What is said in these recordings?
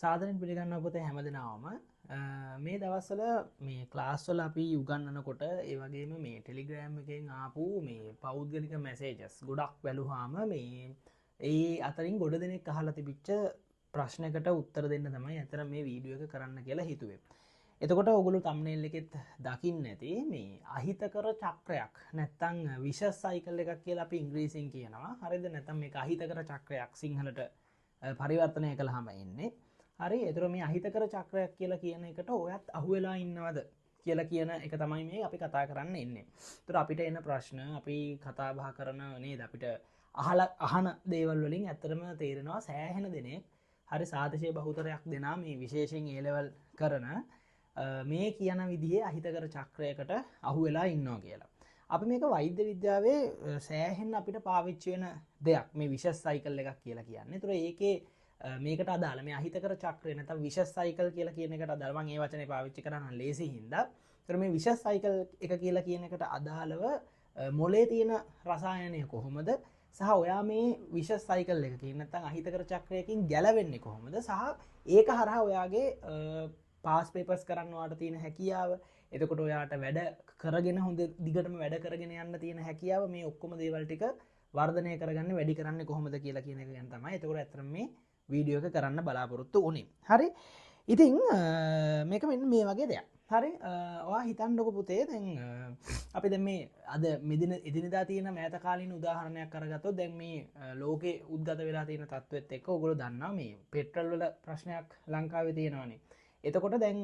සාදරෙන් පිළිගන්න පොතේ හැමදෙනාවම මේ දවස්සල මේ ක්ලාස්වල අපි උගන්නනකොට ඒවගේම මේ ටෙලිග්‍රෑම් එකෙන් ආපු මේ පෞද්ගලික මැසේජස් ගොඩක් වැලුහාම මේ ඒ අතරින් ගොඩ දෙනෙක් අහලා තිබිච්ච ප්‍රශ්නකට උත්තර දෙන්න තමයි ඇතර මේ වීඩියෝ එක කරන්න කියලා හිතුවේ. එතකොට ඔගුලු තම්නෙල් එකෙත් දකින්න ඇති මේ අහිතකර චක්‍රයක් නැත්තං විශස් සයිකල් එකක් කියලා අපි ඉංග්‍රීසින් කියනවා. හරිද? නැත්තම් මේ අහිතකර චක්‍රයක් සිංහලට පරිවර්තනය කළාම එන්නේ. හරි, එතකොට මේ අහිතකර චක්‍රයක් කියලා කියන එකට ඔයත් අහුවෙලා ඉන්නවද කියලා කියන එක තමයි මේ අපි කතා කරන්න එන්නේ. එතකොට අපිට එන ප්‍රශ්න අපි කතා බහ කරන නේද, අපිට අහන දේවල් වලින් ඇත්තටම තේරෙනවා සෑහෙන දෙනෙක් හරි සාදශය බහුතරයක් දෙනා මේ විශේෂයෙන් A level කරන මේ කියන විදිහේ අහිතකර චක්‍රයකට අහුවෙලා ඉන්නවා කියලා. අපි මේක වෛද්‍ය විද්‍යාවේ සෑහෙන් අපිට පාවිච්චි වෙන දෙයක් මේ විශස් සයිකල් එකක් කියලා කියන්නේ. ඒතර ඒකේ මේකට අදාළ මේ අහිතකර චක්‍රය නැත්නම් විශස් සයිකල් කියලා කියන එකට අදාළ මම මේ වචනේ පාවිච්චි කරන්න ලේසි හින්දා. ඒතර මේ විශස් සයිකල් එක කියලා කියන එකට අදාළව මොලේ තියෙන රසායනය කොහොමද සහ ඔයා මේ විශස් සයිකල් එකකින් නැත්නම් අහිතකර චක්‍රයකින් ගැලවෙන්නේ කොහොමද සහ ඒක හරහා ඔයාගේ පාස් පේපර්ස් කරන්න ඔයාට තියෙන හැකියාව, එතකොට ඔයාට වැඩ කරගෙන හොඳ දිගටම වැඩ කරගෙන යන්න තියෙන හැකියාව, මේ ඔක්කොම දේවල් ටික වර්ධනය කරගන්න වැඩි කරන්නේ කොහොමද කියලා කියන එක ගැන තමයි එතකොට ඇත්තටම මේ වීඩියෝ එක කරන්න බලාපොරොත්තු වුණේ. හරි. ඉතින් මේක මෙන්න මේ වගේ දෙයක්. හරි. ඔයා හිතන්නකො පුතේ දැන් අපි දැන් මේ අද මෙදින එදිනදා තියෙන මෑත කාලීන උදාහරණයක් අරගත්තොත් දැන් මේ ලෝකේ උද්ගත වෙලා තියෙන තත්ත්වෙත් එක්ක ඔයගොල්ලෝ දන්නවා මේ පෙට්‍රල් වල ප්‍රශ්නයක් ලංකාවේ තියෙනවානේ. එතකොට දැන්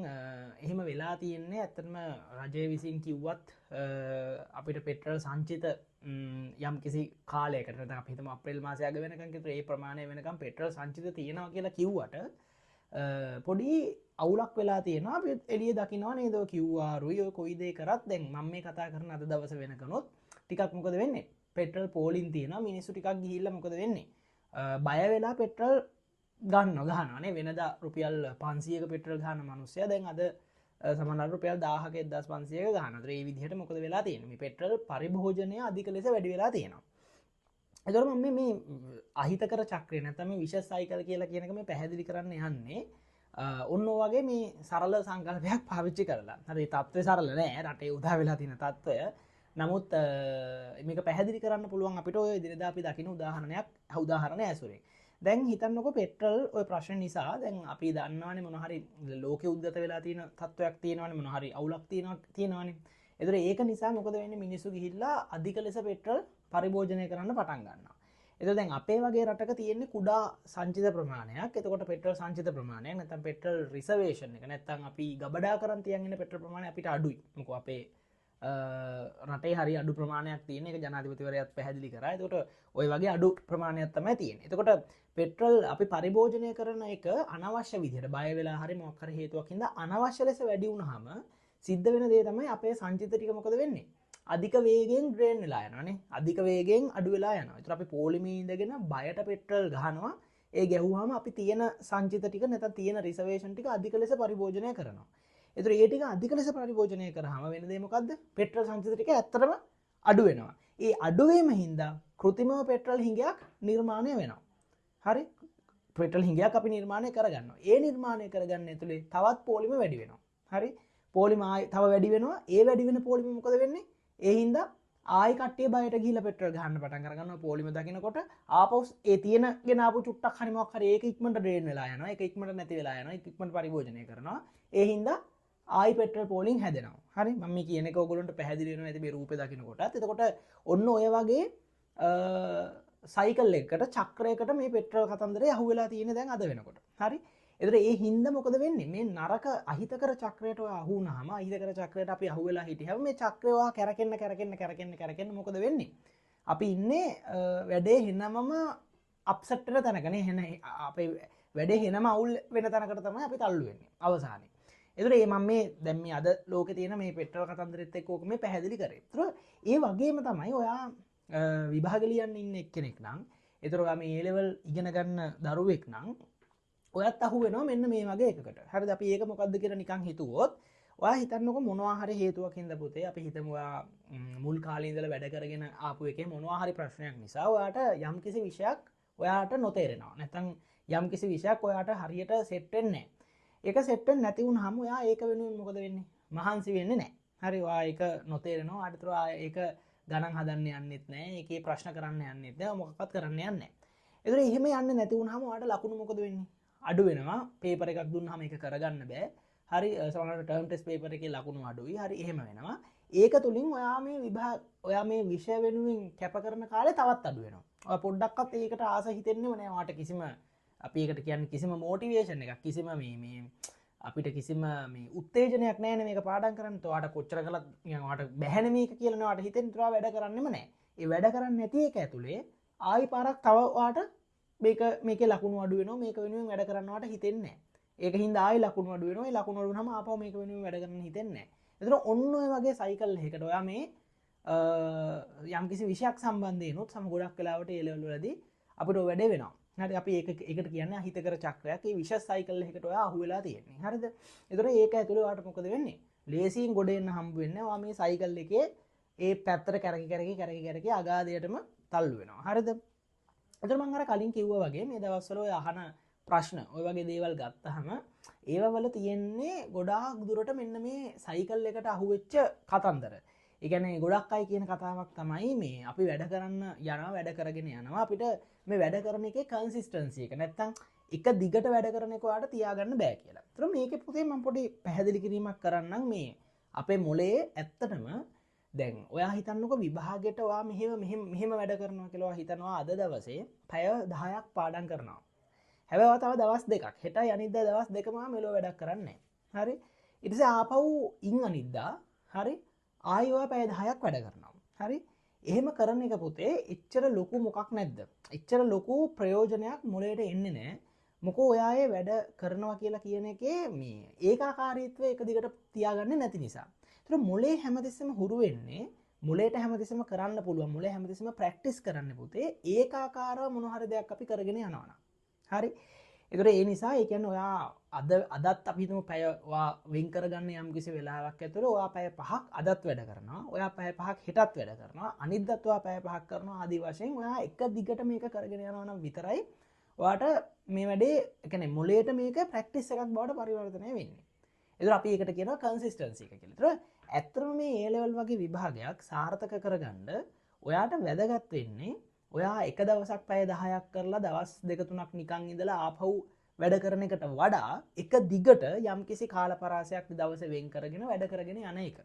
එහෙම වෙලා තියෙන්නේ ඇත්තටම රජය විසින් කිව්වත් අපිට පෙට්‍රල් සංචිත යම් කිසි කාලයකට නැත්නම් අපි හිතමු අප්‍රේල් මාසය අග වෙනකන් කිව්වොත් ඒ ප්‍රමාණය වෙනකන් පෙට්‍රල් සංචිත තියෙනවා කියලා කිව්වට පොඩි අවුලක් වෙලා තියෙනවා. අපි එළිය දකින්නවා නේද ඔය QR උයි ඔය කොයි දේ කරත් දැන් මම මේ කතා කරන අද දවස වෙනකනොත් ටිකක් මොකද වෙන්නේ? පෙට්‍රල් පෝලින් තියෙනවා. මිනිස්සු ටිකක් ගිහිල්ලා මොකද වෙන්නේ? බය වෙලා පෙට්‍රල් ගහනවානේ. වෙනදා රුපියල් 500ක පෙට්‍රල් ගහන මිනිස්සයා දැන් අද සමහරවිට රුපියල් 1000ක 1500ක ගහනවා. ඒ විදිහට මොකද වෙලා තියෙන්නේ? මේ පෙට්‍රල් පරිභෝජනය අධික ලෙස වැඩි වෙලා තියෙනවා. එතකොට මම මේ අහිතකර චක්‍රය නැත්නම් මේ විශේෂ සයිකල් කියලා කියන එක මේ පැහැදිලි කරන්න යන්නේ ඔන්න වගේ මේ සරල සංකල්පයක් පාවිච්චි කරලා. හරි, ඒ தත්ත්වය සරල නෑ. රටේ උදා වෙලා තියෙන தත්ත්වය. නමුත් මේක පැහැදිලි කරන්න පුළුවන් අපිට ඔය දිනදා අපි දකින උදාහරණ ඇසුරේ. දැන් හිතන්නකො පෙට්‍රල් ඔය ප්‍රශ්න නිසා දැන් අපි දන්නවනේ මොන හරි ලෝකෙ උද්ගත වෙලා තියෙන තත්ත්වයක් තියෙනවනේ, මොන හරි අවුලක් තියෙනවනේ. ඒතර ඒක නිසා මොකද වෙන්නේ? මිනිස්සු ගිහිල්ලා අධික ලෙස පෙට්‍රල් පරිභෝජනය කරන්න පටන් ගන්නවා. එතකොට දැන් අපේ වගේ රටක තියෙන්නේ කුඩා සංචිත ප්‍රමාණයක්. එතකොට පෙට්‍රල් සංචිත ප්‍රමාණයක් නැත්නම් පෙට්‍රල් රිසර්වේෂන් එක නැත්නම් අපි ගබඩා කරන් තියන් ඉන්න පෙට්‍රල් ප්‍රමාණය අපිට අඩුයි. මොකෝ අපේ රටේ හරි අඩු ප්‍රමාණයක් තියෙන එක ජනාධිපතිවරයාත් පැහැදිලි කරා. එතකොට ওই වගේ අඩු ප්‍රමාණයක් තමයි තියෙන්නේ. එතකොට පෙට්‍රල් අපි පරිභෝජනය කරන එක අනවශ්‍ය විදිහට බය වෙලා හරි මොකක් හරි හේතුවක් හින්දා අනවශ්‍ය ලෙස වැඩි වුණාම සිද්ධ වෙන දේ තමයි අපේ සංචිත ටික මොකද වෙන්නේ? අධික වේගෙන් ඩ්‍රේන් වෙලා යනවානේ. අධික වේගෙන් අඩු වෙලා යනවා. ඒතර අපි පොලිමේ ඉඳගෙන බයට පෙට්‍රල් ගහනවා. ඒ ගැහුවාම අපි තියෙන සංචිත ටික නැත්නම් තියෙන රිසර්වේෂන් ටික අධික ලෙස පරිභෝජනය කරනවා. ඒතර ඒ ටික අධික ලෙස පරිභෝජනය කරාම වෙන දේ මොකද්ද? පෙට්‍රල් සංචිත ටික ඇත්තටම අඩු වෙනවා. ඒ අඩු වීම හින්දා කෘත්‍රිමව පෙට්‍රල් හිඟයක් නිර්මාණය වෙනවා. හරි? පෙට්‍රල් හිඟයක් අපි නිර්මාණය කරගන්නවා. ඒ නිර්මාණය කරගන්න ඇතුලේ තවත් පොලිම වැඩි වෙනවා. හරි? පොලිම ආයි තව වැඩි වෙනවා. ඒ වැඩි වෙන පොලිම මොකද වෙන්නේ? ඒ හින්දා ආයි කට්ටිය බයට ගිහිල්ලා පෙට්‍රල් ගහන්න පටන් අරගන්නවා. පොලිම දකින්නකොට ආපහු ඒ තියෙනගෙන ආපු චුට්ටක් හරි මොකක් හරි ඒක ඉක්මනට ඩ්‍රේන් වෙලා යනවා. ඒක ඉක්මනට නැති වෙලා යනවා. ඒක ඉක්මනට පරිභෝජනය කරනවා. ඒ හින්දා ආයි පෙට්‍රල් පෝලිං හැදෙනවා. හරි, මම මේ කියන එක ඔයගොල්ලන්ට පැහැදිලි වෙනවා ඇති මේ රූපේ දකින්නකොටත්. එතකොට ඔන්න ඔය වගේ සයිකල් එකකට චක්‍රයකට මේ පෙට්‍රල් කතන්දරේ අහුවෙලා තියෙන දැන් අද වෙනකොට. හරි. ඒතර ඒ හින්දා මොකද වෙන්නේ? මේ නරක අහිතකර චක්‍රයට ඔය අහු වුණාම අහිතකර චක්‍රයට අපි අහුවෙලා හිටියම මේ චක්‍රය ඔය කැරකෙන්න මොකද වෙන්නේ? අපි ඉන්නේ වැඩේ හෙනමම අප්සෙට් වෙන තැනකනේ. අපේ වැඩේ හෙනම අවුල් වෙන තැනකට තමයි අපි තල්ලු වෙන්නේ අවසානයේ. එතකොට මම මේ දැන් මේ අද ලෝකේ තියෙන මේ පෙට්‍රල් කතන්දරෙත් එක්ක ඕක මේ පැහැදිලි කරේ. ඒතර ඒ වගේම තමයි ඔයා විභාග ලියන්න ඉන්න එක්කෙනෙක් නම්, ඒතර ඔයා මේ A level ඉගෙන ගන්න දරුවෙක් නම් ඔයත් අහු වෙනවා මෙන්න මේ වගේ එකකට. හරිද? අපි ඒක මොකද්ද කියලා නිකන් හිතුවොත් ඔයා හිතන්නකො මොනවා හරි හේතුවක් හින්දා පුතේ අපි හිතමු ඔයා මුල් කාලේ ඉඳලා වැඩ කරගෙන ආපු එකේ මොනවා හරි ප්‍රශ්නයක් නිසා ඔයාට යම්කිසි විෂයක් ඔයාට නොතේරෙනවා. නැත්නම් යම් කිසි විෂයක් ඔයාට හරියට සෙට් වෙන්නේ නැහැ. ඒක සෙට් වෙන්නේ නැති වුනහම ඔයා ඒක වෙනුවෙන් මොකද වෙන්නේ? මහන්සි වෙන්නේ නැහැ. හරි ඔයා ඒක නොතේරෙනවා. අරතර ඒක ගණන් හදන්න යන්නෙත් නැහැ. ඒකේ ප්‍රශ්න කරන්න යන්නෙත් නැහැ. මොකක්වත් කරන්න යන්නේ නැහැ. ඒතර එහෙම යන්නේ නැති වුනහම ඔයාට ලකුණු මොකද වෙන්නේ? අඩු වෙනවා. පේපර් එකක් දුන්නාම ඒක කරගන්න බෑ. හරි සමහරවිට ටර්ම් ටෙස්ට් පේපර් එකේ ලකුණු අඩුයි. හරි එහෙම වෙනවා. ඒක තුලින් ඔයා මේ විෂය වෙනුවෙන් කැප කරන කාලේ තවත් අඩු වෙනවා. ඔයා පොඩ්ඩක්වත් ඒකට ආස හිතෙන්නේම නැහැ. ඔයාට කිසිම අපි ඒකට කියන්නේ කිසිම මොටිවේෂන් එකක් කිසිම මේ අපිට කිසිම මේ උත්තේජනයක් නැහැ නේ මේක පාඩම් කරන්න. ඔයාට කොච්චර කළත් නිකන් ඔයාට බැහැනේ මේක කියලා නේ ඔයාට හිතෙන්නේ. ඒතර වැඩ කරන්නෙම නැහැ. ඒ වැඩ කරන්නේ නැති එක ඇතුලේ ආයි පාරක් තව ඔයාට මේකේ ලකුණු අඩු වෙනවා. මේක වෙනුවෙන් වැඩ කරන්න ඔයාට හිතෙන්නේ නැහැ. ඒක හින්දා ආයි ලකුණු අඩු වෙනවා. ඒ ලකුණු අඩු වුනහම ආපහු මේක වෙනුවෙන් වැඩ කරන්න හිතෙන්නේ නැහැ. ඒතර ඔන්න ඔය වගේ සයිකල් එකකට ඔයා මේ යම්කිසි විෂයක් සම්බන්ධයෙන් උත් සම ගොඩක් වෙලාවට ඒ ලෙවල් වලදී අපිට වැඩ වෙනවා. හරි අපි ඒකට කියන්නේ අහිතකර චක්‍රයක්. ඒ විෂස් සයිකල් එකකට ඔයා අහු වෙලා තියෙන්නේ. හරිද? ඒතර ඒක ඇතුලේ ඔයාට මොකද වෙන්නේ? ලේසියෙන් ගොඩ එන්න හම්බ වෙන්නේ. ඔයා මේ සයිකල් එකේ ඒ පැත්තට කැරකි අගාධයටම තල්ලු වෙනවා. හරිද? ඒතර මම අර කලින් කිව්වා වගේ මේ දවස්වල ඔය අහන ප්‍රශ්න ඔය වගේ දේවල් ගත්තහම ඒව වල තියෙන්නේ ගොඩාක් දුරට මෙන්න මේ සයිකල් එකට අහුවෙච්ච කතන්දර. ඒ කියන්නේ ගොඩක් අය කියන කතාවක් තමයි මේ අපි වැඩ කරන්න යනවා වැඩ කරගෙන යනවා අපිට මේ වැඩ කරන එකේ කන්සිස්ටන්සි එක නැත්තම් එක දිගට වැඩ කරන එක ඔයාලට තියාගන්න බෑ කියලා. ඒතර මේකේ පුතේ මම පොඩි පැහැදිලි කිරීමක් කරන්නම් මේ අපේ මොලේ ඇත්තටම දැන් ඔයා හිතන්නකෝ විභාගෙට ඔයා මෙහෙම වැඩ කරනවා කියලා ඔයා හිතනවා අද දවසේ පැය 10ක් පාඩම් කරනවා. හැබැයි ඔයා තව දවස් දෙකක් හෙට අනිද්දා දවස් දෙකම මෙලෝ වැඩක් කරන්නේ නැහැ. හරි? ඊට පස්සේ ආපහු අනිද්දා හරි ආයෙ ඔයා පැය 10ක් වැඩ කරනවා. හරි? එහෙම කරන එක පුතේ එච්චර ලොකු මොකක් නැද්ද? එච්චර ලොකු ප්‍රයෝජනයක් මොලේට එන්නේ නැහැ. මොකෝ ඔයා ඒ වැඩ කරනවා කියලා කියන එකේ මේ ඒකාකාරීත්වය එක දිගට තියාගන්නේ නැති නිසා. ඒතර මොලේ හැමතිස්සෙම හුරු වෙන්නේ මොලේට හැමතිස්සෙම කරන්න පුළුවන්. මොලේ හැමතිස්සෙම ප්‍රැක්ටිස් කරන්න පුතේ ඒකාකාරව මොන හරි දෙයක් අපි කරගෙන යනවා නම්. හරි? ඒතර ඒ නිසා ඒ කියන්නේ ඔයා අදත් අපි හිතමු පැය ඔයා වෙන් කරගන්න යම් කිසි වෙලාවක් ඇතුළේ ඔයා පැය 5ක් අදත් වැඩ කරනවා. ඔයා පැය 5ක් හෙටත් වැඩ කරනවා. අනිද්දාත් ඔයා පැය 5ක් කරනවා. ආදි වශයෙන් ඔයා එක දිගට මේක කරගෙන යනවා නම් විතරයි ඔයාට මේ වැඩේ ඒ කියන්නේ මොලේට මේක ප්‍රැක්ටිස් එකක් බවට පරිවර්තනය වෙන්නේ. ඒතර අපි ඒකට කියනවා කන්සිස්ටන්සි එක කියලා. ඒතර ඇත්තටම මේ A level වගේ විභාගයක් සාර්ථක කරගන්න ඔයාට වැදගත් වෙන්නේ ඔයා එක දවසක් පැය 10ක් කරලා දවස් 2-3ක් නිකන් ඉඳලා ආපහු වැඩ කරන එකට වඩා එක දිගට යම්කිසි කාලපරාසයක් දවසේ වෙන් කරගෙන වැඩ කරගෙන යන එක.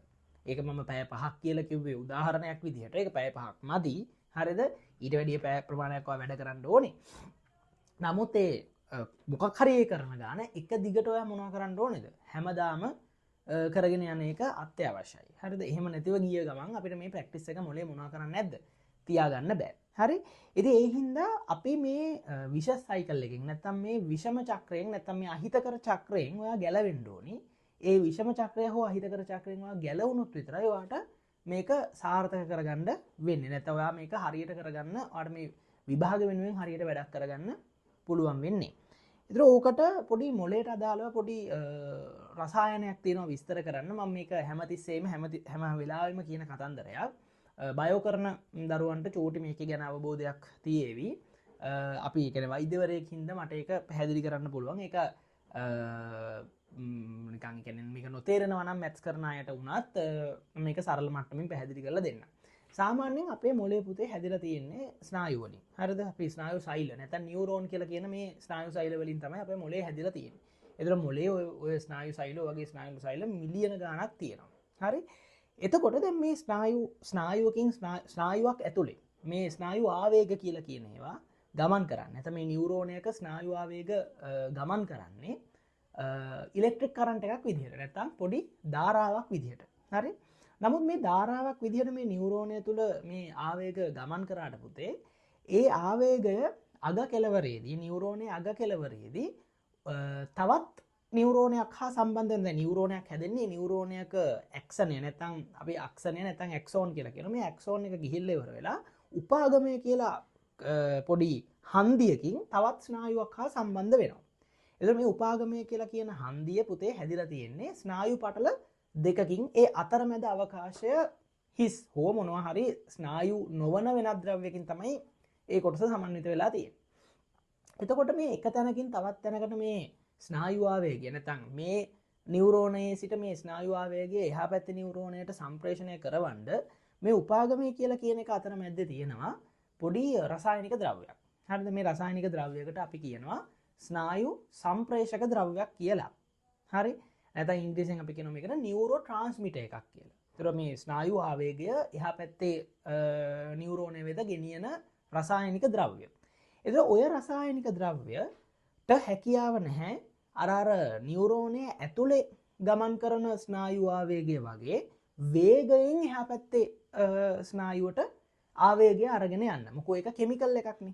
ඒක මම පැය 5ක් කියලා කිව්වේ උදාහරණයක් විදිහට. ඒක පැය 5ක් මදි. හරිද? ඊට වැඩිය පැය ප්‍රමාණයක් ඔයා වැඩ කරන්න ඕනේ. නමුත් ඒ මොකක් හරි ඒ කරන ගාන එක දිගට ඔයා මොනවා කරන්න ඕනේද? හැමදාම කරගෙන යන එක අත්‍යවශ්‍යයි. හරිද? එහෙම නැතිව ගිය ගමන් අපිට මේ ප්‍රැක්ටිස් එක මොලේ මොනවා කරන්නේ නැද්ද? තියාගන්න බෑ. හරි? ඉතින් ඒ හින්දා අපි මේ විෂස් සයිකල් එකෙන් නැත්තම් මේ විෂම චක්‍රයෙන් නැත්තම් මේ අහිතකර චක්‍රයෙන් ඔයා ගැලවෙන්න ඕනි. ඒ විෂම චක්‍රය හෝ අහිතකර චක්‍රයෙන් ඔයා ගැලවුණොත් විතරයි ඔයාට මේක සාර්ථක කරගන්න වෙන්නේ. නැත්නම් ඔයා මේක හරියට කරගන්න ඔයාට මේ විභාග වෙනුවෙන් හරියට වැඩක් කරගන්න පුළුවන් වෙන්නේ. ඒතර ඕකට පොඩි මොලේට අදාළව පොඩි රසායනයක් තියෙනවා විස්තර කරන්න. මම මේක හැමතිස්සෙම හැම වෙලාවෙම කියන කතන්දරයක්. බයෝ කරන දරුවන්ට චෝටි මේක ගැන අවබෝධයක් තියේවි. අපි කියන්නේ වෛද්‍යවරයෙක් හින්දා මට ඒක පැහැදිලි කරන්න පුළුවන්. ඒක නිකන් කියන්නේ මේක නොතේරෙනවා නම් මැත්ස් කරන අයට වුණත් මේක සරල මට්ටමින් පැහැදිලි කරලා දෙන්න. සාමාන්‍යයෙන් අපේ මොලේ පුතේ හැදිලා තියෙන්නේ ස්නායු වලින්. හරිද? අපි ස්නායු සෛල නැත්නම් නියුරෝන් කියලා කියන මේ ස්නායු සෛල වලින් තමයි අපේ මොලේ හැදිලා තියෙන්නේ. ඒතර මොලේ ඔය ස්නායු සෛල වගේ ස්නායු සෛල මිලියන ගණනක් තියෙනවා. හරි? එතකොට දැන් මේ ස්නායුවකින් ස්නායුවක් ඇතුලේ මේ ස්නායු ආවේග කියලා කියන ඒවා ගමන් කරන්නේ. නැත්නම් මේ නියුරෝනයක ස්නායු ආවේග ගමන් කරන්නේ ඉලෙක්ට්‍රික් කරන්ට් එකක් විදිහට. නැත්නම් පොඩි ධාරාවක් විදිහට. හරි? නමුත් මේ ධාරාවක් විදිහට මේ නියුරෝනය තුල මේ ආවේග ගමන් කරාට පුතේ ඒ ආවේගය අග කෙළවරේදී නියුරෝනයේ අග කෙළවරේදී තවත් නියුරෝනයක් හා සම්බන්ධ වෙන නියුරෝනයක් හැදෙන්නේ නියුරෝනයක ඇක්සනය නැත්නම් අපි අක්ෂණය නැත්නම් ඇක්සෝන් කියලා කියනවා. මේ ඇක්සෝන් එක ගිහිල්ලා ඉවර වෙලා උපාගමය කියලා පොඩි හන්දියකින් තවත් ස්නායුවක් හා සම්බන්ධ වෙනවා. එතකොට මේ උපාගමය කියලා කියන හන්දිය පුතේ හැදිලා තියෙන්නේ ස්නායු පටල දෙකකින්. ඒ අතරමැද අවකාශය හිස් හෝ මොනවා හරි ස්නායු නොවන වෙනත් ද්‍රව්‍යකින් තමයි ඒ කොටස සමන්විත වෙලා තියෙන්නේ. එතකොට මේ එක තැනකින් තවත් තැනකට මේ ස්නායු ආවේගය නැත්නම් මේ නියුරෝනයේ සිට මේ ස්නායු ආවේගය එහා පැත්තේ නියුරෝනයට සම්ප්‍රේෂණය කරවන්න මේ උපාගමය කියලා කියන එක අතර මැද්දේ තියෙනවා පොඩි රසායනික ද්‍රව්‍යයක්. හරිද? මේ රසායනික ද්‍රව්‍යයකට අපි කියනවා ස්නායු සම්ප්‍රේෂක ද්‍රව්‍යයක් කියලා. හරි? නැත්නම් ඉංග්‍රීසියෙන් අපි කියනවා මේකට නියුරෝ ට්‍රාන්ස්මිටර් එකක් කියලා. ඒතර මේ ස්නායු ආවේගය එහා පැත්තේ නියුරෝනය වෙත ගෙනියන රසායනික ද්‍රව්‍ය. එතකොට ඔය රසායනික ද්‍රව්‍යයට හැකියාව නැහැ අර නියුරෝනයේ ඇතුලේ ගමන් කරන ස්නායු ආවේගය වගේ වේගයෙන් එහා පැත්තේ ස්නායුවට ආවේගය අරගෙන යන්න. මොකෝ ඒක කෙමිකල් එකක්නේ.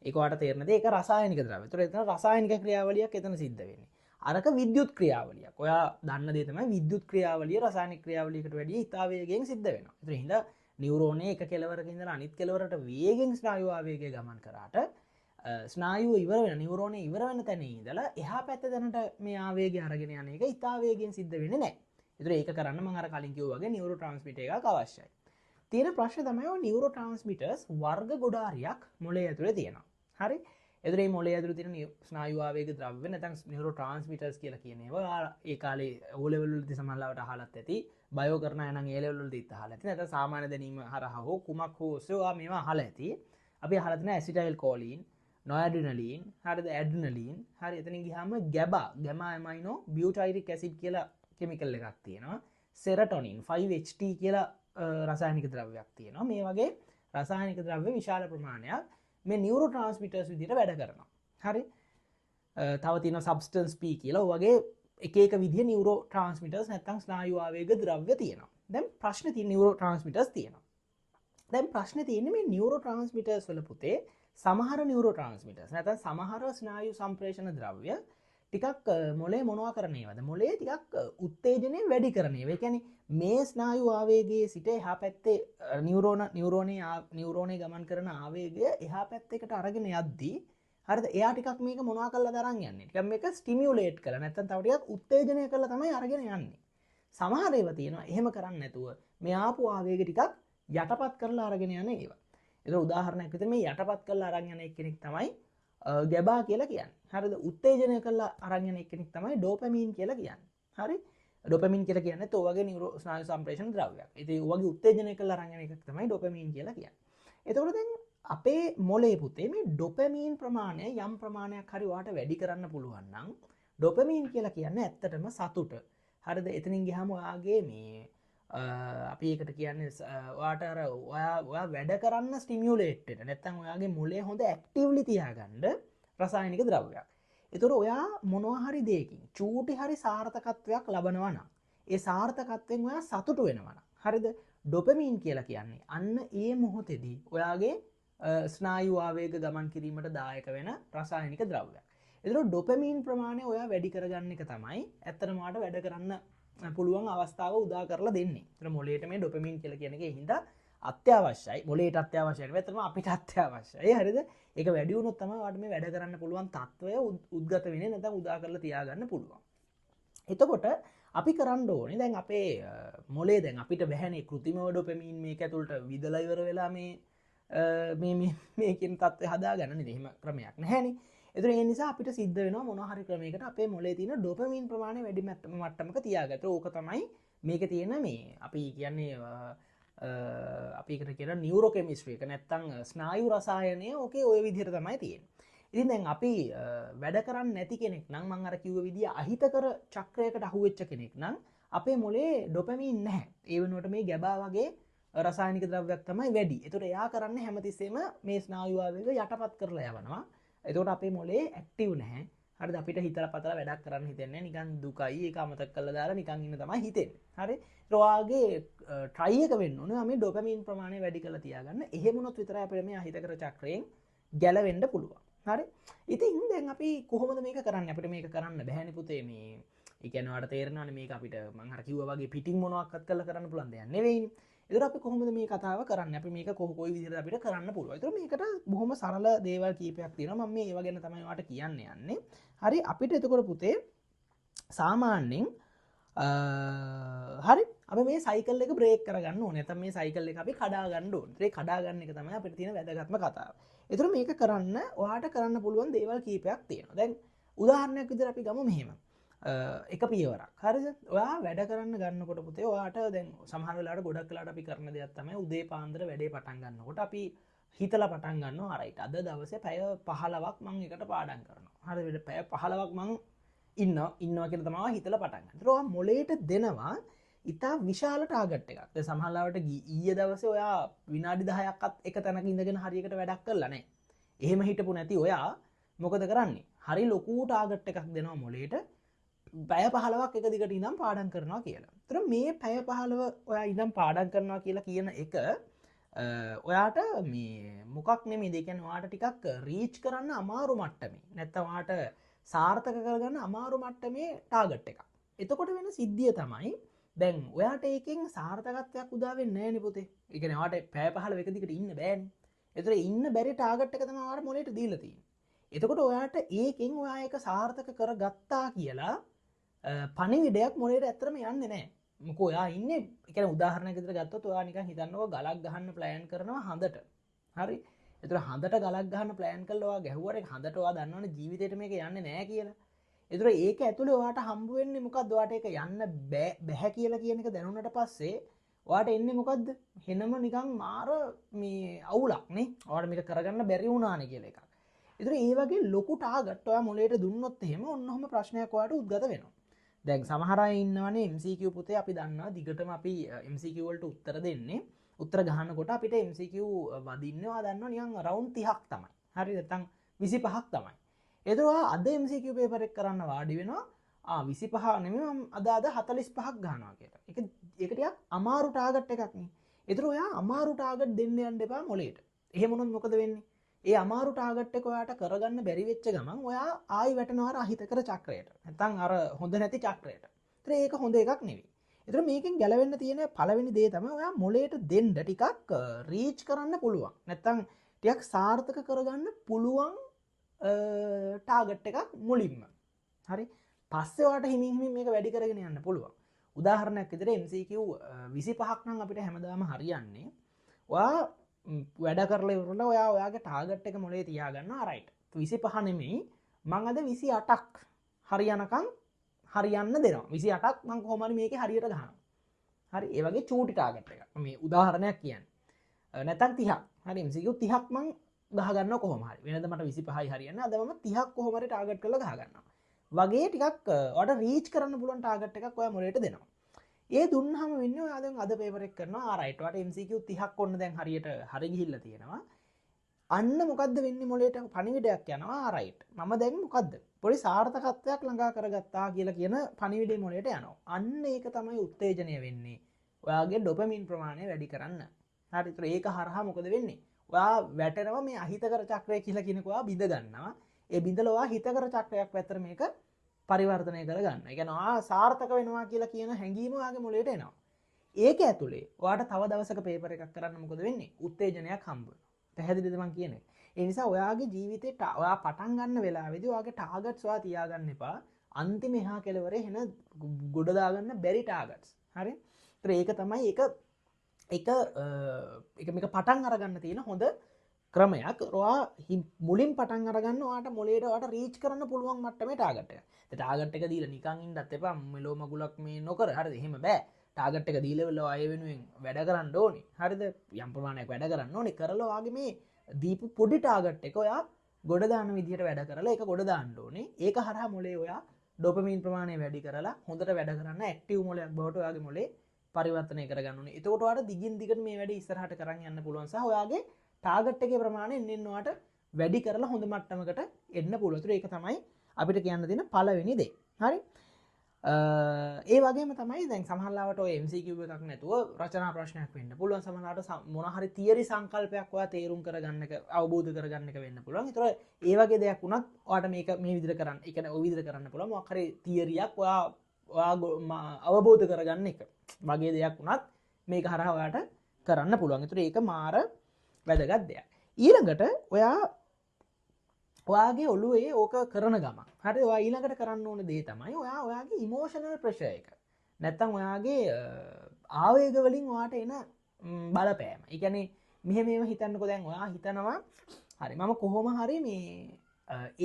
ඒක ඔයාලට තේරෙනද? ඒක රසායනික ද්‍රව්‍ය. ඒතර එතන රසායනික ක්‍රියාවලියක් එතන සිද්ධ වෙන්නේ. අරක විද්‍යුත් ක්‍රියාවලියක්. ඔයා දන්න දේ තමයි විද්‍යුත් ක්‍රියාවලිය රසායනික ක්‍රියාවලියකට වැඩිය ඉතා වේගයෙන් සිද්ධ වෙනවා. ඒතර හින්දා නියුරෝනයේ එක කෙලවරක ඉඳලා අනිත් කෙලවරට වේගෙන් ස්නායු ආවේගය ගමන් කරාට ස්නායුව ඉවර වෙන නියුරෝනේ ඉවර වෙන තැන ඉඳලා එහා පැත්ත දැනට මේ ආවේගය අරගෙන යන එක ඉතා වේගයෙන් සිද්ධ වෙන්නේ නැහැ. ඒතර ඒක කරන්න මම අර කලින් කිව්වා වගේ නියුරෝ ට්‍රාන්ස්මිටර් එකක් අවශ්‍යයි. තියෙන ප්‍රශ්නේ තමයි ඔය නියුරෝ ට්‍රාන්ස්මිටර්ස් වර්ග ගොඩාරියක් මොළය ඇතුලේ තියෙනවා. හරි? ඒතර මේ මොළය ඇතුලේ තියෙන ස්නායු ආවේග ද්‍රව්‍ය නැත්නම් නියුරෝ ට්‍රාන්ස්මිටර්ස් කියලා කියන ඒවා ඒ කාලේ O level වලදී සමහරවට අහලත් ඇති. බයෝ කරන අය නම් A level වලදීත් අහලා ඇති. නැත්නම් සාමාන්‍ය දැනීම හරහා හෝ කුමක් හෝ ඔස්සේ මේවා අහලා ඇති. අපි අහලා තියෙන ඇසිටයිල් කෝලින් නොඇඩ්‍රිනලින් හරිද ඇඩ්‍රිනලින් හරි එතනින් ගියාම ගැබා ඇමයිනෝ බියුටයිරික් ඇසිඩ් කියලා කෙමිකල් එකක් තියෙනවා සෙරටොනින් 5HT කියලා රසායනික ද්‍රව්‍යයක් තියෙනවා මේ වගේ රසායනික ද්‍රව්‍ය විශාල ප්‍රමාණයක් මේ නියුරෝ ට්‍රාන්ස්මිටර්ස් විදිහට වැඩ කරනවා හරි තව තියෙනවා සබ්ස්ටන්ස් P කියලා වගේ එක එක විදිහේ නියුරෝ ට්‍රාන්ස්මිටර්ස් නැත්නම් ස්නායු ආවේග ද්‍රව්‍ය තියෙනවා දැන් ප්‍රශ්නේ තියෙන නියුරෝ ට්‍රාන්ස්මිටර්ස් තියෙනවා දැන් ප්‍රශ්නේ තියෙන්නේ මේ නියුරෝ ට්‍රාන්ස්මිටර්ස් වල පුතේ සමහර නියුරෝ ට්‍රාන්ස්මිටර්ස් නැත්නම් සමහර ස්නායු සම්ප්‍රේෂණ ද්‍රව්‍ය ටිකක් මොලේ මොනවා කරන්නේවද මොලේ ටිකක් උත්තේජනය වැඩි කරන ඒවා. ඒ කියන්නේ මේ ස්නායු ආවේගයේ සිට එහා පැත්තේ නියුරෝනේ ගමන් කරන ආවේගය එහා පැත්තකට අරගෙන යද්දී හරිද එයා ටිකක් මේක මොනවා කරලා දරන් යන්නේ. ටිකක් මේක ස්ටිමියුලේට් කරලා නැත්නම් තව ටිකක් උත්තේජනය කරලා තමයි අරගෙන යන්නේ. සමහර ඒවා තියෙනවා එහෙම කරන්නේ නැතුව මේ ආපු ආවේගය ටිකක් යටපත් කරලා අරගෙන යන ඒවා. ඒක උදාහරණයක් විදිහට මේ යටපත් කරලා අරන් යන එක්කෙනෙක් තමයි ගැබා කියලා කියන්නේ. හරිද? උත්තේජනය කරලා අරන් යන එක්කෙනෙක් තමයි ඩෝපමින් කියලා කියන්නේ. හරි? ඩෝපමින් කියලා කියන්නේ තෝ වගේ නියුරෝ ස්නායු සම්ප්‍රේෂණ ද්‍රව්‍යයක්. ඉතින් ඒ වගේ උත්තේජනය කරලා අරන් යන එකක් තමයි ඩෝපමින් කියලා කියන්නේ. එතකොට දැන් අපේ මොලේ පුතේ මේ ඩොපමින් ප්‍රමාණය යම් ප්‍රමාණයක් හරි ඔයාට වැඩි කරන්න පුළුවන් නම් ඩොපමින් කියලා කියන්නේ ඇත්තටම සතුට. හරිද? එතනින් ගියාම ඔයාගේ මේ අපි ඒකට කියන්නේ ඔයාට අර ඔයා වැඩ කරන්න ස්ටිමියුලේට් වෙන නැත්නම් ඔයාගේ මොලේ හොඳ ඇක්ටිව්ලි තියාගන්න රසායනික ද්‍රව්‍යයක්. ඒතර ඔයා මොනවා හරි දෙයකින් චූටි හරි සාර්ථකත්වයක් ලබනවා නම් ඒ සාර්ථකත්වයෙන් ඔයා සතුටු වෙනවා නම් හරිද? ඩොපමින් කියලා කියන්නේ අන්න ඒ මොහොතේදී ඔයාගේ ස්නායු ආවේග ගමන් කිරීමට දායක වෙන රසායනික ද්‍රව්‍යයක්. ඒතර ඩොපමින් ප්‍රමාණය ඔයා වැඩි කරගන්න එක තමයි ඇත්තටම ඔයාට වැඩ කරන්න පුළුවන් අවස්ථාව උදා කරලා දෙන්නේ. ඒතර මොළයට මේ ඩොපමින් කියලා කියන එකේ හින්දා අත්‍යවශ්‍යයි. මොළයට අත්‍යවශ්‍යයි. ඒතරම අපිට අත්‍යවශ්‍යයි. හරිද? ඒක වැඩි වුණොත් තමයි ඔයාලට මේ වැඩ කරන්න පුළුවන් තත්වය උද්ගත වෙන්නේ නැත්නම් උදා කරලා තියාගන්න පුළුවන්. එතකොට අපි කරන්න ඕනේ දැන් අපේ මොළේ දැන් අපිට බැහැනේ કૃතිමව ඩොපමින් මේක ඇතුළට විදලා ඉවර වෙලා මේකෙන් තත්ත්වය හදාගන්න නේද? එහෙම ක්‍රමයක් නැහැනේ. ඒතර ඒ නිසා අපිට සිද්ධ වෙනවා මොනවා හරි ක්‍රමයකට අපේ මොළේ තියෙන ඩොපමින් ප්‍රමාණය වැඩි මට්ටමක තියාගන්න. ඕක තමයි මේකේ තියෙන මේ අපි කියන්නේ අපි එකට කියන නියුරෝකෙමිස්ට්‍රි එක නැත්තම් ස්නායු රසායනය ඕකේ ওই විදිහට තමයි තියෙන්නේ. ඉතින් දැන් අපි වැඩ කරන්නේ නැති කෙනෙක් නම් මම අර කිව්ව විදිය අහිතකර චක්‍රයකට අහුවෙච්ච කෙනෙක් නම් අපේ මොලේ ඩොපමින් නැහැ. ඒ වෙනුවට මේ ගැබා වගේ රසායනික ද්‍රව්‍යයක් තමයි වැඩි. ඒතකොට එයා කරන්නේ හැමතිස්සෙම මේ ස්නායු ආවේග යටපත් කරලා යවනවා. එතකොට අපේ මොලේ ඇක්ටිව් නැහැ. හරිද? අපිට හිතලා පතලා වැඩක් කරන්න හිතෙන්නේ නිකන් දුකයි ඒක අමතක කරලා දාලා නිකන් ඉන්න තමයි හිතෙන්නේ. හරි? ඒත් ඔයාගේ try එක වෙන්න ඕනේ මේ ඩොපමින් ප්‍රමාණය වැඩි කරලා තියාගන්න. එහෙම වුණොත් විතරයි අපිට මේ අහිතකර චක්‍රයෙන් ගැලවෙන්න පුළුවන්. හරි? ඉතින් දැන් අපි කොහොමද මේක කරන්නේ? අපිට මේක කරන්න බැහැනේ පුතේ මේ ඒ කියන්නේ ඔයාලට තේරෙනවනේ මේක අපිට මම අර කිව්වා වගේ පිටින් මොනවක්වත් කරලා කරන්න පුළුවන් දෙයක් නෙවෙයිනේ. ඒතර අපි කොහොමද මේ කතාව කරන්නේ? අපි මේක කොයි විදිහට අපිට කරන්න පුළුවන්? ඒතර මේකට බොහොම සරල දේවල් කීපයක් තියෙනවා. මම මේ ඒව ගැන තමයි ඔයාලට කියන්න යන්නේ. හරි අපිට එතකොට පුතේ සාමාන්‍යයෙන් හරි අපි මේ සයිකල් එක බ්‍රේක් කරගන්න ඕනේ. නැත්නම් මේ සයිකල් එක අපි කඩා ගන්න ඕනේ. ඒ කඩා ගන්න එක තමයි අපිට තියෙන වැදගත්ම කතාව. ඒතර මේක කරන්න ඔයාට කරන්න පුළුවන් දේවල් කීපයක් තියෙනවා. දැන් උදාහරණයක් විදිහට අපි ගමු මෙහෙම. එක පියවරක්. හරිද? ඔයා වැඩ කරන්න ගන්නකොට පුතේ ඔයාට දැන් සමහර වෙලාවට ගොඩක් වෙලාවට අපි කරන දෙයක් තමයි උදේ පාන්දර වැඩේ පටන් ගන්නකොට අපි හිතලා පටන් ගන්නවා රයිට් අද දවසේ පැය 15ක් මම එකට පාඩම් කරනවා. හරිද? පැය 15ක් මම ඉන්නවා කියලා තමයි හිතලා පටන් ගන්න. ඒතර ඔයා මොලේට දෙනවා ඉතා විශාල ටාගට් එකක්. දැන් සමහර ලාවට ඊයේ දවසේ ඔයා විනාඩි 10ක්වත් එක තැනක ඉඳගෙන හරියකට වැඩක් කරලා නැහැ. එහෙම හිටපු නැති ඔයා මොකද කරන්නේ? හරි ලොකු ටාගට් එකක් දෙනවා මොලේට. පැය 15ක් එක දිගට ඉඳන් පාඩම් කරනවා කියලා. ඒතර මේ පැය 15 ඔයා ඉඳන් පාඩම් කරනවා කියලා කියන එක ඔයාට මේ මොකක් නෙමෙයි. ඒ කියන්නේ ඔයාට ටිකක් රීච් කරන්න අමාරු මට්ටමේ. නැත්නම් ඔයාට සාර්ථක කරගන්න අමාරු මට්ටමේ ටාගට් එකක්. එතකොට වෙන සිද්ධිය තමයි දැන් ඔයාට ඒකෙන් සාර්ථකත්වයක් උදා වෙන්නේ නැහැ නේ පුතේ. ඒ කියන්නේ ඔයාට පැය 15 එක දිගට ඉන්න බෑනේ. ඒතර ඉන්න බැරි ටාගට් එක තමයි ඔයාට මොලේට දීලා තියෙන්නේ. එතකොට ඔයාට ඒකෙන් ඔයා ඒක සාර්ථක කරගත්තා කියලා පණිවිඩයක් මොලේට ඇත්තටම යන්නේ නැහැ. මොකෝ ඔයා ඉන්නේ ඒ කියන්නේ උදාහරණයක් විදිහට ගත්තොත් ඔයා නිකන් හිතන්නකෝ ගලක් ගහන්න ප්ලෑන් කරනවා හඳට. හරි? ඒතර හඳට ගලක් ගහන්න ප්ලෑන් කළා ඔයා ගැහුවට ඒක හඳට ඔයා දන්නවනේ ජීවිතේට මේක යන්නේ නැහැ කියලා. ඒතර ඒක ඇතුලේ ඔයාට හම්බ වෙන්නේ මොකද්ද? ඔයාට ඒක යන්න බෑ කියලා කියන එක දැනුණාට පස්සේ ඔයාට එන්නේ මොකද්ද? හෙනම නිකන් මාර මේ අවුලක් නේ. ඔයාට මේක කරගන්න බැරි වුණානේ කියලා එකක්. ඒතර ඒ වගේ ලොකු ටාගට් ඔයා මොලේට දුන්නොත් එහෙම ඔන්නෝම ප්‍රශ්නයක් ඔයාට උද්ගත වෙනවා. දැන් සමහර අය ඉන්නවනේ MCQ පුතේ අපි දන්නවා දිගටම අපි MCQ වලට උත්තර දෙන්නේ. උත්තර ගහනකොට අපිට MCQ වදින්නේ ඔයා දන්නවා නිකන් රවුන්ඩ් 30ක් තමයි. හරි නැත්නම් 25ක් තමයි. ඒතර ඔයා අද MCQ පේපර් එක කරන්න වාඩි වෙනවා. 25 නෙමෙයි මම අද 45ක් ගන්නවා කියලා. ඒක ටිකක් අමාරු ටාගට් එකක් නේ. ඒතර ඔයා අමාරු ටාගට් දෙන්න යන්න එපා මොලේට. එහෙම වුණොත් මොකද වෙන්නේ? ඒ අමාරු ටාගට් එක ඔයාට කරගන්න බැරි වෙච්ච ගමන් ඔයා ආයි වැටෙනවා අර අහිතකර චක්‍රයට. නැත්නම් අර හොඳ නැති චක්‍රයට. ඒතර ඒක හොඳ එකක් නෙවෙයි. ඒතර මේකෙන් ගැලවෙන්න තියෙන පළවෙනි දේ තමයි ඔයා මොලේට දෙන්න ටිකක් රීච් කරන්න පුළුවන්. නැත්නම් ටිකක් සාර්ථක කරගන්න පුළුවන් ටාගට් එකක් මුලින්ම. හරි? පස්සේ ඔයාට හිමින් හිමින් මේක වැඩි කරගෙන යන්න පුළුවන්. උදාහරණයක් විදිහට MCQ 25ක් නම් අපිට හැමදාම හරියන්නේ. ඔයා වැඩ කරලා ඉවරලා ඔයා ඔයාගේ ටාගට් එක මොලේ තියාගන්නවා රයිට් 25 නෙමෙයි මං අද 28ක් හරියනකම් හරියන්න දෙනවා 28ක් මං කොහොම හරි මේකේ හරියට ගහනවා හරි ඒ වගේ චූටි ටාගට් එකක් මේ උදාහරණයක් කියන්නේ නැත්නම් 30ක් හරි MCQ 30ක් මං ගහ ගන්නවා කොහොම හරි වෙනද මට 25යි හරියන්නේ අද මම 30ක් කොහොම හරි ටාගට් කරලා ගහ ගන්නවා වගේ ටිකක් ඔයාලට රීච් කරන්න පුළුවන් ටාගට් එකක් ඔයා මොලේට දෙනවා ඒ දුන්නාම වෙන්නේ ඔයා දැන් අද පේපර් එක කරනවා රයිට් ඔයාට MCQ 30ක් ඔන්න දැන් හරියට හරි ගිහිල්ලා තියෙනවා අන්න මොකද්ද වෙන්නේ මොලේට පණිවිඩයක් යනවා රයිට් මම දැන් මොකද්ද පොඩි සාර්ථකත්වයක් ළඟා කරගත්තා කියලා කියන පණිවිඩය මොලේට යනවා අන්න ඒක තමයි උත්තේජනය වෙන්නේ ඔයාගේ ඩොපමින් ප්‍රමාණය වැඩි කරන්න හරි ඒතර ඒක හරහා මොකද වෙන්නේ ඔයා වැටෙනවා මේ අහිතකර චක්‍රය කියලා කියනක ඔයා බිඳ ගන්නවා ඒ බිඳලා ඔයා හිතකර චක්‍රයක් පැත්තට මේක පරිවර්තනය කරගන්න. ඒ කියන්නේ ආ සාර්ථක වෙනවා කියලා කියන හැඟීම ඔයාගේ මොළයට එනවා. ඒක ඇතුලේ ඔයාට තව දවසක පේපර් එකක් කරන්න මොකද වෙන්නේ? උත්තේජනයක් හම්බ වෙනවා. පැහැදිලිද මං කියන්නේ? ඒ නිසා ඔයාගේ ජීවිතේ ඔයා පටන් ගන්න වෙලාවේදී ඔයාගේ ටාගට්ස් ඔයා තියාගන්න එපා. අන්තිම එහා කෙලවරේ එන ගොඩ දාගන්න බැරි ටාගට්ස්. හරි? ඒතර ඒක තමයි ඒක මේක පටන් අරගන්න තියෙන හොඳ ක්‍රමයක් ඔයා මුලින් පටන් අරගන්න ඔයාට මොලේට ඔයාට රීච් කරන්න පුළුවන් මට්ටමේ ටාගට් එක. ඒ ටාගට් එක දීලා නිකන් ඉන්නත් එපා මෙලෝ මගුලක් මේ නොකර. හරිද? එහෙම බෑ. ටාගට් එක දීලා වෙලා අය වෙනුවෙන් වැඩ කරන්න ඕනේ. හරිද? යම් ප්‍රමාණයක් වැඩ කරන්න ඕනේ. කරලා ඔයාගේ මේ දීපු පොඩි ටාගට් එක ඔයා ගොඩ දාන විදිහට වැඩ කරලා ඒක ගොඩ දාන්න ඕනේ. ඒක හරහා මොලේ ඔයා ඩොපමින් ප්‍රමාණය වැඩි කරලා හොඳට වැඩ කරන්න ඇක්ටිව් මොලයක් බවට ඔයාගේ මොලේ පරිවර්තනය කරගන්න ඕනේ. එතකොට ඔයාට දිගින් දිගට මේ වැඩේ ඉස්සරහට කරන් යන්න පුළුවන් සහ ඔයාගේ ටාගට් එකේ ප්‍රමාණය එන්න ඔයාට වැඩි කරලා හොඳ මට්ටමකට එන්න පුළුවන්. ඒක තමයි අපිට කියන්න තියෙන පළවෙනි දේ. හරි? ඒ වගේම තමයි දැන් සමහරවිට ඔය MCQ එකක් නැතුව රචනා ප්‍රශ්නයක් වෙන්න පුළුවන්. සමහරවිට මොන හරි තියරි සංකල්පයක් ඔයා තේරුම් කරගන්න එක අවබෝධ කරගන්න එක වෙන්න පුළුවන්. ඒතර ඒ වගේ දෙයක් වුණත් ඔයාට මේක මේ විදිහට කරන්න. ඒ කියන්නේ ඔය විදිහට කරන්න පුළුවන්. මොකක් හරි තියරියක් ඔයා අවබෝධ කරගන්න එක. වගේ දෙයක් වුණත් මේක හරහා ඔයාට කරන්න පුළුවන්. ඒතර ඒක මාර වැදගත් දෙයක්. ඊළඟට ඔයාගේ ඔළුවේ ඕක කරන ගමන් හරි ඔයා ඊළඟට කරන්න ඕන දේ තමයි ඔයාගේ ඉමෝෂනල් ප්‍රෙෂර් එක. නැත්තම් ඔයාගේ ආවේග වලින් ඔයාට එන බලපෑම. ඒ කියන්නේ මෙහෙම හිතන්නකෝ දැන් ඔයා හිතනවා හරි මම කොහොම හරි මේ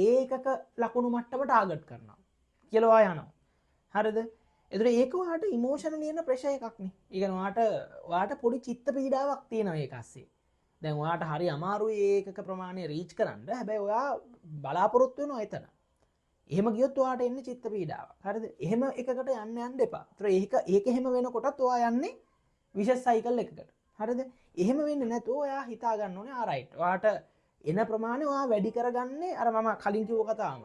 ඒකක ලකුණු මට්ටම ටාගට් කරනවා කියලා ඔයා යනවා. හරිද? එතකොට ඒක ඔයාට ඉමෝෂනලි එන ප්‍රෙෂර් එකක් නේ. ඒ කියන්නේ ඔයාට පොඩි චිත්ත පීඩාවක් තියෙනවා ඒක ASCII. දැන් ඔයාට හරි අමාරුයි ඒකක ප්‍රමාණය රීච් කරන්න. හැබැයි ඔයා බලාපොරොත්තු වෙනවා එතන. එහෙම ගියොත් ඔයාට එන්නේ චිත්ත පීඩාවක්. හරිද? එහෙම එකකට යන්න එපා. ඒතර ඒක එහෙම වෙනකොටත් ඔයා යන්නේ විශේෂ සයිකල් එකකට. හරිද? එහෙම වෙන්නේ නැතුව ඔයා හිතා ගන්න ඕනේ ආ රයිට්. ඔයාට එන ප්‍රමාණය ඔයා වැඩි කරගන්නේ අර මම කලින් කිව්ව කතාවම.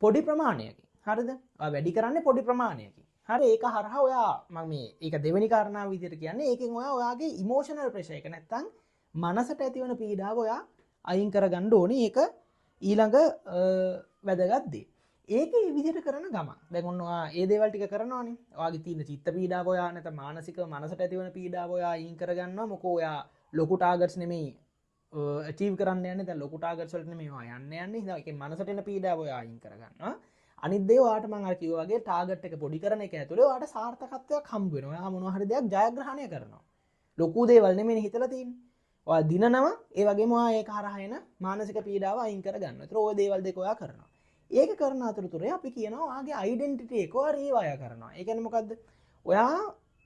පොඩි ප්‍රමාණයකින්. හරිද? ඔයා වැඩි කරන්නේ පොඩි ප්‍රමාණයකින්. හරි ඒක හරහා ඔයා මම මේ ඒක දෙවෙනි කාරණාව විදිහට කියන්නේ ඒකෙන් ඔයාගේ ඉමෝෂනල් ප්‍රෙෂර් එක නැත්තම් මනසට ඇතිවන පීඩාව ඔයා අයින් කරගන්න ඕනේ. ඒක ඊළඟ වැදගත් දේ. ඒක මේ විදිහට කරන ගමන් දැන් ඔන්න ඔයා ඒ දේවල් ටික කරනවානේ. ඔයාගේ තියෙන චිත්ත පීඩාව ඔයා නැත්නම් මානසිකව මනසට ඇතිවන පීඩාව ඔයා අයින් කරගන්නවා. මොකෝ ඔයා ලොකු ටාගට්ස් නෙමෙයි අචීව් කරන්න යන්නේ. දැන් ලොකු ටාගට්ස් වලට නෙමෙයි ඔයා යන්නේ. ඒකෙන් මනසට එන පීඩාව ඔයා අයින් කරගන්නවා. අනිත් දේ ඔයාට මම අර කිව්වා වගේ ටාගට් එක පොඩි කරන එක ඇතුලේ ඔයාට සාර්ථකත්වයක් හම්බ වෙනවා. ඔයා මොනවා හරි දෙයක් ජයග්‍රහණය කරනවා. ලොකු දේවල් නෙමෙයි හිතලා තියෙන්නේ. ඔයා දිනනවා ඒ වගේම ඔයා ඒක හරහා එන මානසික පීඩාව අයින් කරගන්නවා. ඒතර ඔය දේවල් දෙක ඔයා කරනවා. ඒක කරන අතරතුරේ අපි කියනවා ඔයාගේ අයිඩෙන්ටිටි එක ඔයා රීවයර් කරනවා. ඒ කියන්නේ මොකද්ද? ඔයා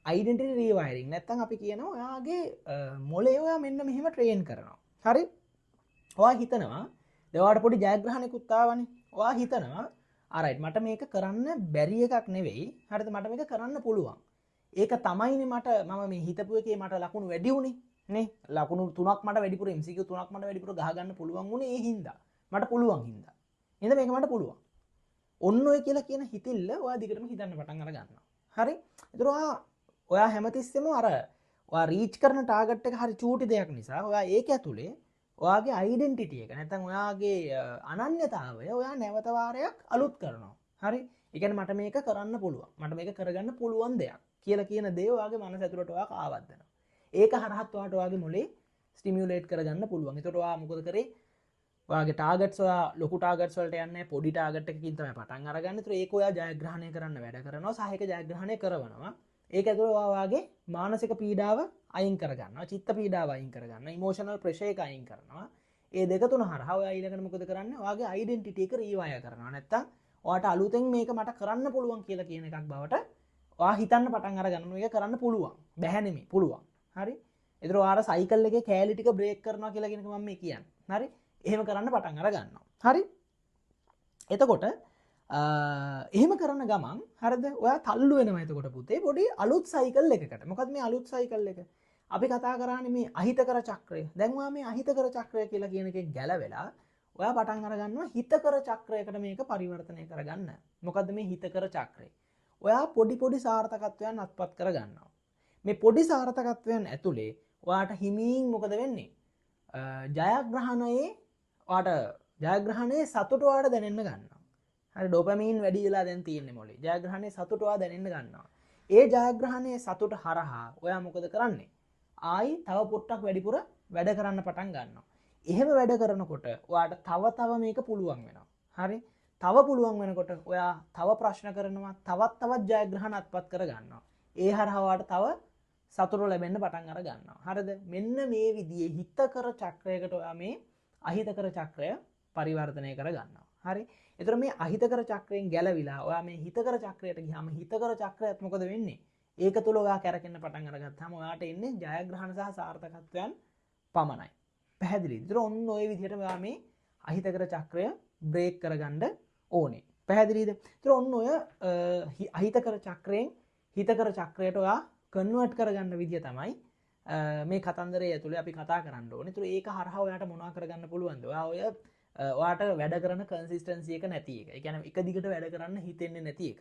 අයිඩෙන්ටිටි රීවයරින් නැත්තම් අපි කියනවා ඔයාගේ මොලේ ඔයා මෙන්න මෙහෙම ට්‍රේන් කරනවා. හරි? ඔයා හිතනවා දැන් ඔයාට පොඩි ජයග්‍රහණයකුත් ආවනේ. ඔයා හිතනවා ආරයිට් මට මේක කරන්න බැරි එකක් නෙවෙයි. හරිද? මට මේක කරන්න පුළුවන්. ඒක තමයිනේ මට මම මේ හිතපු එකේ මට ලකුණු වැඩි උනේ. නේ? ලකුණු 3ක් මට වැඩිපුර MCQ 3ක් මට වැඩිපුර ගහ ගන්න පුළුවන් උනේ ඒ හින්දා. මට පුළුවන් හින්දා. එහෙනම් මේක මට පුළුවන්. ඔන්න ඔය කියලා කියන හිතිල්ල ඔයා දිගටම හිතන්න පටන් අර ගන්නවා. හරි? ඒතර ඔයා හැමතිස්සෙම අර ඔයා රීච් කරන ටාගට් එක හරි චූටි දෙයක් නිසා ඔයා ඒක ඇතුලේ ඔයාගේ අයිඩෙන්ටිටි එක නැත්නම් ඔයාගේ අනන්‍යතාවය ඔයා නැවත වාරයක් අලුත් කරනවා. හරි? ඒ කියන්නේ මට මේක කරන්න පුළුවන්. මට මේක කරගන්න පුළුවන් දෙයක් කියලා කියන දේ ඔයාගේ මනස ඇතුළට ඔයා ආවද්දනවා. ඒක හරහත් ඔයාට ඔයාගේ මොලේ ස්ටිමියුලේට් කරගන්න පුළුවන්. ඒතකොට ඔයා මොකද කරේ? ඔයාගේ ටාගට්ස් ඔයා ලොකු ටාගට්ස් වලට යන්නේ පොඩි ටාගට් එකකින් තමයි පටන් අරගන්නේ. ඒතකොට ඒක ඔයා ජයග්‍රහණය කරන්න වැඩ කරනවා. සහ ඒක ජයග්‍රහණය කරනවා. ඒක ඇතුළේ ඔයාගේ මානසික පීඩාව අයින් කරගන්නවා. චිත්ත පීඩාව අයින් කරගන්නවා. ඉමෝෂනල් ප්‍රෙෂර් එක අයින් කරනවා. ඒ දෙක තුන හරහා ඔයා ඊළඟට මොකද කරන්නේ? ඔයාගේ අයිඩෙන්ටිටි එක රීවයර් කරනවා. නැත්තම් ඔයාට අලුතෙන් මේක මට කරන්න පුළුවන් කියලා කියන එකක් බවට ඔයා හිතන්න පටන් අරගන්න මේක කරන්න පුළුවන්. බැහැ නෙමෙයි පුළුවන්. හරි? ඒතර ඔයාලා සයිකල් එකේ කෑලි ටික බ්‍රේක් කරනවා කියලා කියන එක මම මේ කියන්නේ. හරි? එහෙම කරන්න පටන් අර ගන්නවා. හරි? එතකොට එහෙම කරන ගමන් හරිද? ඔයා තල්ලු වෙනවා එතකොට පුතේ පොඩි අලුත් සයිකල් එකකට. මොකද මේ අලුත් සයිකල් එක? අපි කතා කරානේ මේ අහිතකර චක්‍රය. දැන් ඔයා මේ අහිතකර චක්‍රය කියලා කියන එකෙන් ගැලවෙලා ඔයා පටන් අර ගන්නවා හිතකර චක්‍රයකට මේක පරිවර්තනය කරගන්න. මොකද්ද මේ හිතකර චක්‍රය? ඔයා පොඩි පොඩි සාර්ථකත්වයන් අත්පත් කරගන්නවා. මේ පොඩි සාර්ථකත්වයන් ඇතුලේ ඔයාට හිමින් මොකද වෙන්නේ? ජයග්‍රහණයේ ඔයාට ජයග්‍රහණයේ සතුට ඔයාට දැනෙන්න ගන්නවා. හරි ඩොපමීන් වැඩි වෙලා දැන් තියෙන්නේ මොලේ. ජයග්‍රහණයේ සතුට ඔයා දැනෙන්න ගන්නවා. ඒ ජයග්‍රහණයේ සතුට හරහා ඔයා මොකද කරන්නේ? ආයි තව පොට්ටක් වැඩිපුර වැඩ කරන්න පටන් ගන්නවා. එහෙම වැඩ කරනකොට ඔයාට තව මේක පුළුවන් වෙනවා. හරි? තව පුළුවන් වෙනකොට ඔයා තව ප්‍රශ්න කරනවා, තවත් ජයග්‍රහණ අත්පත් කර ගන්නවා. ඒ හරහා ඔයාට තව සතුට ලැබෙන්න පටන් අර ගන්නවා. හරිද? මෙන්න මේ විදිහේ හිතකර චක්‍රයකට ඔයා මේ අහිතකර චක්‍රය පරිවර්තනය කර ගන්නවා. හරි? ඒතර මේ අහිතකර චක්‍රයෙන් ගැලවිලා ඔයා මේ හිතකර චක්‍රයට ගියාම හිතකර චක්‍රයත් මොකද වෙන්නේ? ඒක තුල ඔයා කැරකෙන්න පටන් අරගත්තාම ඔයාට එන්නේ ජයග්‍රහණ සහ සාර්ථකත්වයන් පමණයි. පැහැදිලිද? ඒතර ඔන්න ඔය විදිහට ඔයා මේ අහිතකර චක්‍රය බ්‍රේක් කරගන්න ඕනේ. පැහැදිලිද? ඒතර ඔන්න ඔය අහිතකර චක්‍රයෙන් හිතකර චක්‍රයට ඔයා කන්වර්ට් කරගන්න විදිය තමයි මේ කතන්දරය ඇතුලේ අපි කතා කරන්න ඕනේ. ඒතර ඒක හරහා ඔයාට මොනවා කරගන්න පුළුවන්ද? ඔයාට වැඩ කරන කන්සිස්ටන්සි එක නැති එක. ඒ කියන්නේ එක දිගට වැඩ කරන්න හිතෙන්නේ නැති එක.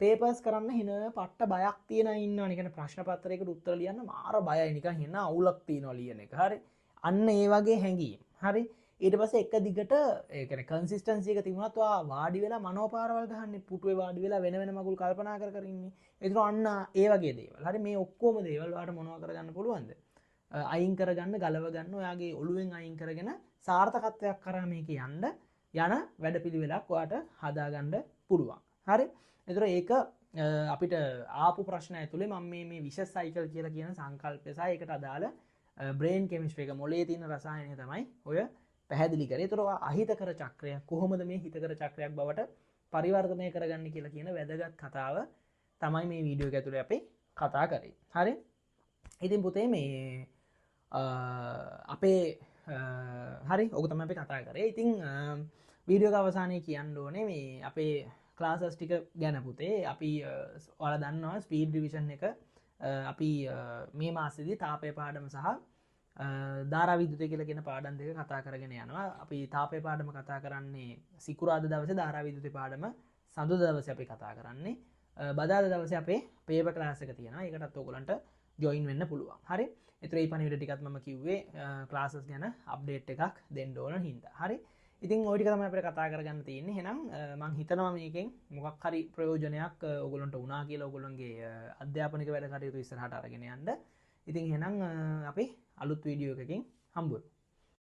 පේපර්ස් කරන්න හින පට්ට බයක් තියෙන අය ඉන්නවා. ඒ කියන්නේ ප්‍රශ්න පත්‍රයකට උත්තර ලියන්න මාර බයයි. නිකන් හින අවුලක් තියෙනවා ලියන එක. හරි? අන්න ඒ වගේ හැඟීම්. හරි? ඊට පස්සේ එක දිගට ඒ කියන්නේ කන්සිස්ටන්සි එක තිබුණත් ඔයා වාඩි වෙලා මනෝපාරවල් ගහන්නේ පුටුවේ වාඩි වෙලා වෙන මගුල් කල්පනා කර ඉන්නේ. ඒතර අන්න ඒ වගේ දේවල්. හරි මේ ඔක්කොම දේවල් ඔයාලට මොනව කරගන්න පුළුවන්ද? අයින් කරගන්න, ගලව ගන්න, ඔයාගේ ඔළුවෙන් අයින් කරගෙන සාර්ථකත්වයක් කරා මේක යන්න යන වැඩපිළිවෙලක් ඔයාට හදාගන්න පුළුවන්. හරි? ඒතර ඒක අපිට ආපු ප්‍රශ්න ඇතුළේ මම මේ විශේෂ සයිකල් කියලා කියන සංකල්පය සහ ඒකට අදාළ බ්‍රේන් කෙමිස්ට්‍රි එක මොලේ තියෙන රසායනය තමයි ඔය පැහැදිලි කරේ. ඒතර අහිතකර චක්‍රය කොහොමද මේ හිතකර චක්‍රයක් බවට පරිවර්තනය කරගන්න කියලා කියන වැදගත් කතාව තමයි මේ වීඩියෝ එක ඇතුළේ අපි කතා කරේ. හරි? ඉතින් පුතේ මේ අපේ හරි ඔක තමයි අපි කතා කරේ. ඉතින් වීඩියෝ එක අවසානයේ කියන්න ඕනේ මේ අපේ ක්ලාසස් ටික ගැන පුතේ. අපි ඔයාලා දන්නවා ස්පීඩ් ඩිවිෂන් එක අපි මේ මාසෙදී තාපය පාඩම සහ ධාරා විද්‍යුතය කියලා කියන පාඩම් දෙක කතා කරගෙන යනවා. අපි තාපය පාඩම කතා කරන්නේ සිකුරාදා දවසේ, ධාරා විද්‍යුතය පාඩම සඳුදා දවසේ අපි කතා කරන්නේ. බදාදා දවසේ අපේ පේපර් ක්ලාස් එක තියෙනවා. ඒකටත් ඔයගලන්ට ජොයින් වෙන්න පුළුවන්. හරි? ඒතර මේ පණිවිඩ ටිකත් මම කිව්වේ ක්ලාසස් ගැන අප්ඩේට් එකක් දෙන්න ඕන හින්දා. හරි? ඉතින් ওই ටික තමයි අපිට කතා කරගන්න තියෙන්නේ. එහෙනම් මම හිතනවා මේකෙන් මොකක් හරි ප්‍රයෝජනයක් ඔයගලන්ට වුණා කියලා ඔයගලන්ගේ අධ්‍යාපනික වැඩ කටයුතු ඉස්සරහට අරගෙන යන්න. ඉතින් එහෙනම් අපි අලුත් වීඩියෝ එකකින් හම්බුවෙමු.